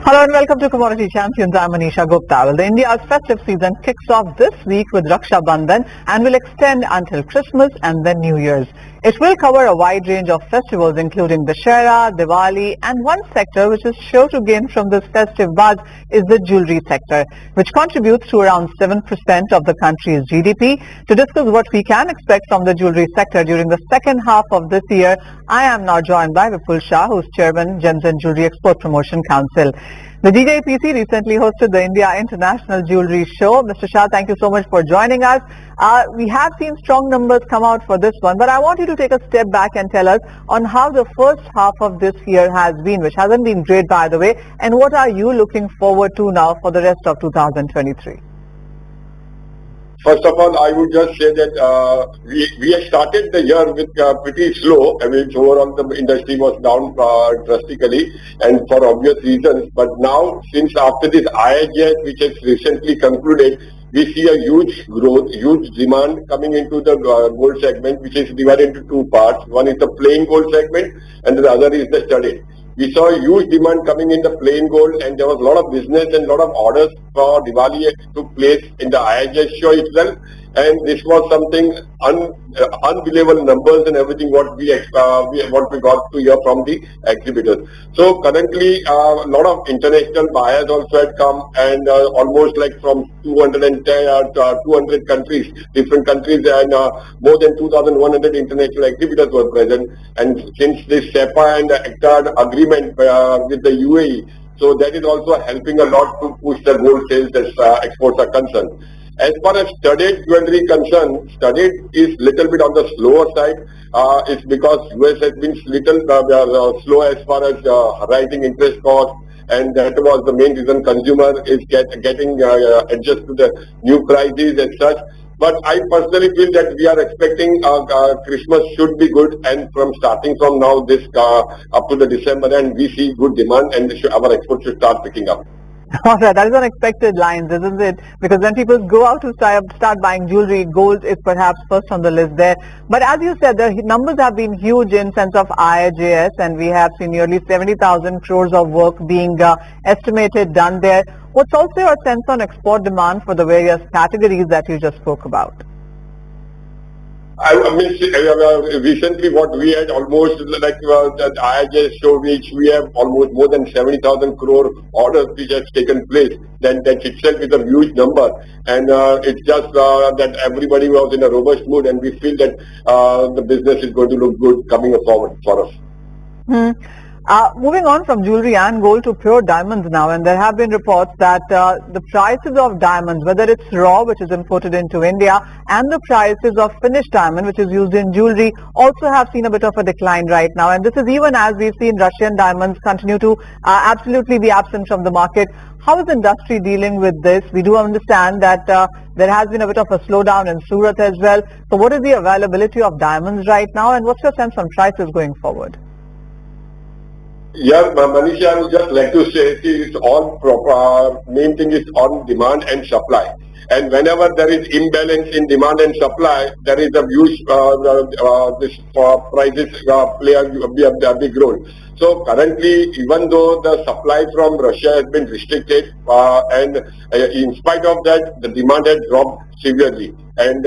Hello and welcome to Commodity Champions. I'm Manisha Gupta. Well, India's festive season kicks off this week with Raksha Bandhan and will extend until Christmas and then New Year's. It will cover a wide range of festivals including Dussehra, Diwali, and one sector which is sure to gain from this festive buzz is the jewellery sector, which contributes to around 7% of the country's GDP. To discuss what we can expect from the jewellery sector during the second half of this year, I am now joined by Vipul Shah, who's Chairman, Gems and Jewellery Export Promotion Council. The GJEPC recently hosted the India International Jewellery Show. Mr. Shah, thank you so much for joining us. We have seen strong numbers come out for this one, but I want you to take a step back and tell us on how the first half of this year has been, which hasn't been great by the way, and what are you looking forward to now for the rest of 2023? First of all, I would just say that we had started the year with pretty slow. I mean, overall the industry was down drastically and for obvious reasons. But now, since after this IIJS, which has recently concluded, we see a huge growth, huge demand coming into the gold segment, which is divided into two parts. One is the plain gold segment and the other is the studded. We saw a huge demand coming in the plain gold, and there was a lot of business and a lot of orders for Diwali took place in the IIJS show itself. And this was something unbelievable numbers and everything what we got to hear from the exhibitors. So currently a lot of international buyers also had come, and almost like from 200 countries, different countries, and more than 2,100 international exhibitors were present. And since this SEPA and the ACTA agreement with the UAE, so that is also helping a lot to push the gold sales as exports are concerned. As far as studded jewelry concerned, studded is little bit on the slower side. It's because US has been little slow as far as rising interest costs, and that was the main reason consumer is getting adjusted to the new prices and such. But I personally feel that we are expecting Christmas should be good, and starting from now this up to the December, and we see good demand, and our exports should start picking up. All right, that is unexpected lines, isn't it? Because when people go out to start buying jewelry, gold is perhaps first on the list there. But as you said, the numbers have been huge in sense of IIJS, and we have seen nearly 70,000 crores of work being estimated done there. What's also your sense on export demand for the various categories that you just spoke about? I mean, recently what we had almost like the IIJS show, which we have almost more than 70,000 crore orders which has taken place. Then that itself is a huge number, and it's just that everybody was in a robust mood, and we feel that the business is going to look good coming forward for us. Moving on from jewelry and gold to pure diamonds now, and there have been reports that the prices of diamonds, whether it's raw, which is imported into India, and the prices of finished diamond, which is used in jewelry, also have seen a bit of a decline right now. And this is even as we've seen Russian diamonds continue to absolutely be absent from the market. How is the industry dealing with this? We do understand that there has been a bit of a slowdown in Surat as well. So what is the availability of diamonds right now, and what's your sense on prices going forward? Yeah, Manisha, I would just like to say it's all main thing is on demand and supply. And whenever there is imbalance in demand and supply, there is a huge this prices play a big role. So currently, even though the supply from Russia has been restricted, and in spite of that, the demand has dropped severely, and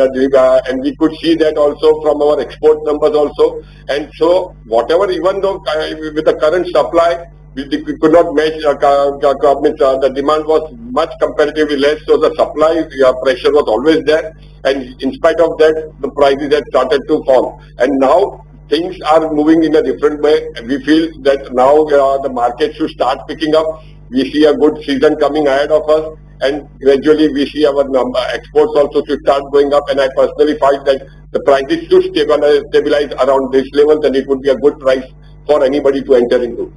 we could see that also from our export numbers also. And so whatever, even though with the current supply, we could not match, the demand was much comparatively less, so the supply pressure was always there, and in spite of that, the prices had started to fall. And now things are moving in a different way. We feel that now the market should start picking up. We see a good season coming ahead of us, and gradually we see our exports also should start going up. And I personally find that the prices should stabilize around this level, and it would be a good price for anybody to enter into.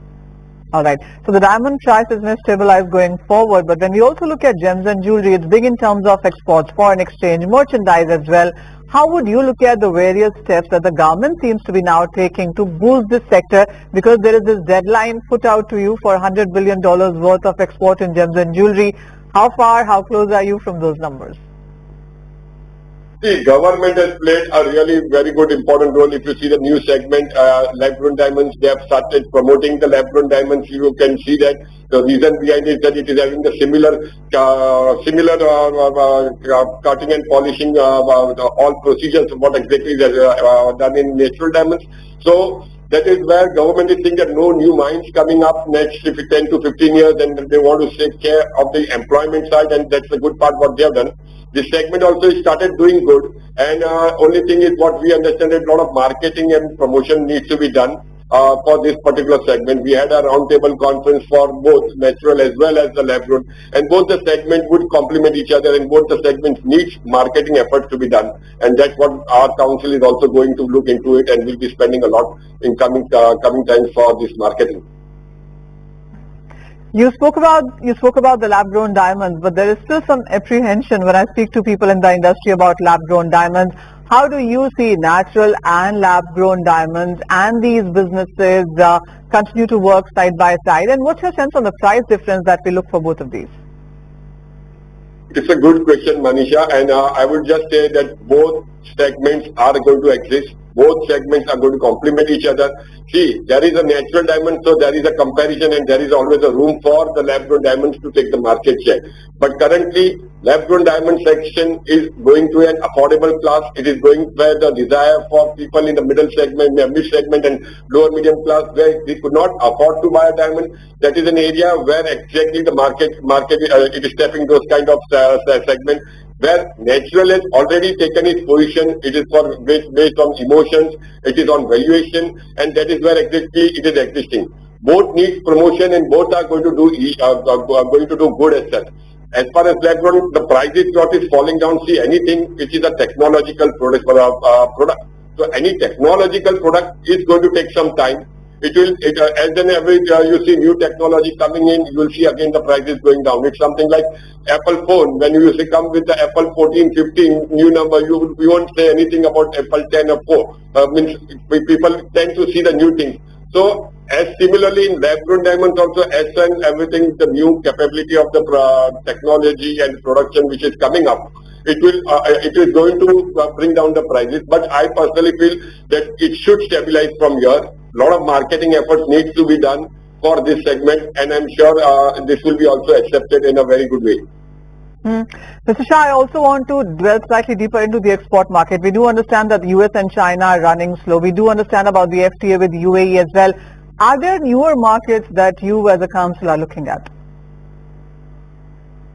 All right. So the diamond prices may stabilize going forward, but when we also look at gems and jewelry, it's big in terms of exports, foreign exchange, merchandise as well. How would you look at the various steps that the government seems to be now taking to boost this sector, because there is this deadline put out to you for $100 billion worth of export in gems and jewelry? How far, how close are you from those numbers? See, government has played a really very good important role. If you see the new segment, lab-grown diamonds, they have started promoting the lab-grown diamonds. You can see that the reason behind it is that it is having the similar cutting and polishing all procedures what exactly is done in natural diamonds. So that is where government is saying that no new mines coming up next 10 to 15 years, and they want to take care of the employment side, and that's the good part what they have done. This segment also started doing good, and only thing is what we understand that a lot of marketing and promotion needs to be done for this particular segment. We had a roundtable conference for both natural as well as the lab grown, and both the segments would complement each other, and both the segments needs marketing efforts to be done, and that's what our council is also going to look into it, and will be spending a lot in coming times for this marketing. You spoke about the lab-grown diamonds, but there is still some apprehension when I speak to people in the industry about lab-grown diamonds. How do you see natural and lab-grown diamonds and these businesses continue to work side by side? And what's your sense on the price difference that we look for both of these? It's a good question, Manisha, and I would just say that both segments are going to exist. Both segments are going to complement each other. See, there is a natural diamond, so there is a comparison, and there is always a room for the lab-grown diamonds to take the market share. But currently, lab-grown diamond section is going to an affordable class. It is going where the desire for people in the middle segment, mid segment, and lower medium class, where they could not afford to buy a diamond. That is an area where exactly the market it is stepping those kind of segment, where natural has already taken its position. It is based on emotions, it is on valuation, and that is where exactly it is existing. Both need promotion, and both are going to do good as such. As far as lab grown, the price is what is falling down. See, anything which is a technological product so any technological product is going to take some time. It will, as an average, you see new technology coming in, you will see again the prices going down. It's something like Apple phone. When you come with the Apple 14, 15 new number, you won't say anything about Apple 10 or 4. Means people tend to see the new things. So, as similarly in lab-grown diamonds also, as and everything, the new capability of the technology and production which is coming up, it is going to bring down the prices. But I personally feel that it should stabilize from here. A lot of marketing efforts needs to be done for this segment, and I'm sure this will be also accepted in a very good way. Mr. Shah, I also want to dwell slightly deeper into the export market. We do understand that the US and China are running slow. We do understand about the FTA with UAE as well. Are there newer markets that you as a council are looking at?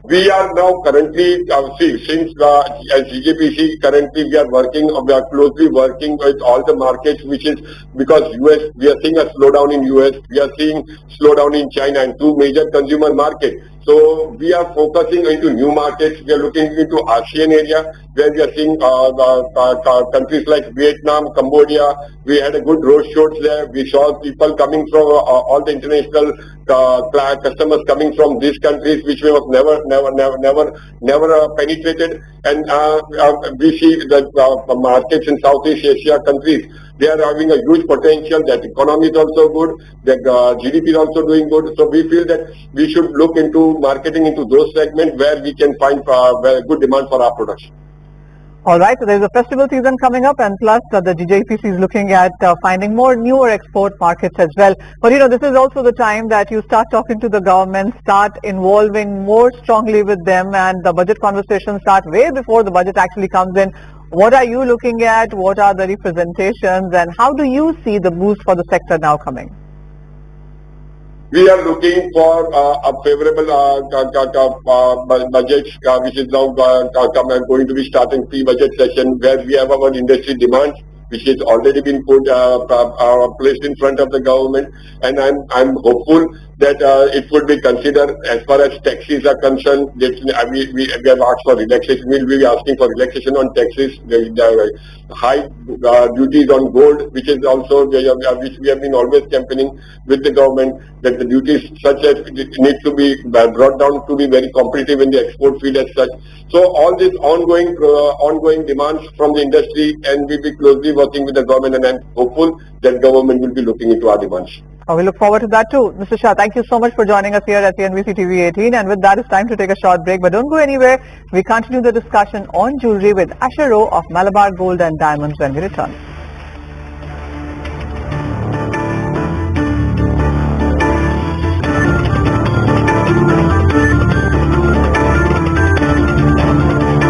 We are now currently, since as GJEPC currently we are closely working with all the markets, which is because US, we are seeing a slowdown in US, we are seeing slowdown in China, and two major consumer markets. So we are focusing into new markets. We are looking into ASEAN area, where we are seeing countries like Vietnam, Cambodia. We had a good road shows there. We saw people coming from all the international customers coming from these countries, which we have never penetrated. And we see that markets in Southeast Asia countries, they are having a huge potential. That economy is also good. The GDP is also doing good. So we feel that we should look into marketing into those segments where we can find good demand for our products. All right, so there is a festival season coming up, and plus the GJEPC is looking at finding more newer export markets as well. But this is also the time that you start talking to the government, start involving more strongly with them, and the budget conversations start way before the budget actually comes in. What are you looking at? What are the representations, and how do you see the boost for the sector now coming? We are looking for a favorable budget, which is now going to be starting pre-budget session, where we have our industry demands, which has already been placed in front of the government, and I'm hopeful that it would be considered. As far as taxes are concerned, we have asked for relaxation. We'll be asking for relaxation on taxes. The high duties on gold, which is also which we have been always campaigning with the government, that the duties such as it needs to be brought down to be very competitive in the export field as such. So all these ongoing demands from the industry, and we'll be closely working with the government, and I'm hopeful that government will be looking into our demands. We look forward to that too. Mr. Shah, thank you so much for joining us here at CNBC TV 18. And with that, it's time to take a short break. But don't go anywhere. We continue the discussion on jewellery with Asher Rowe of Malabar Gold and Diamonds when we return.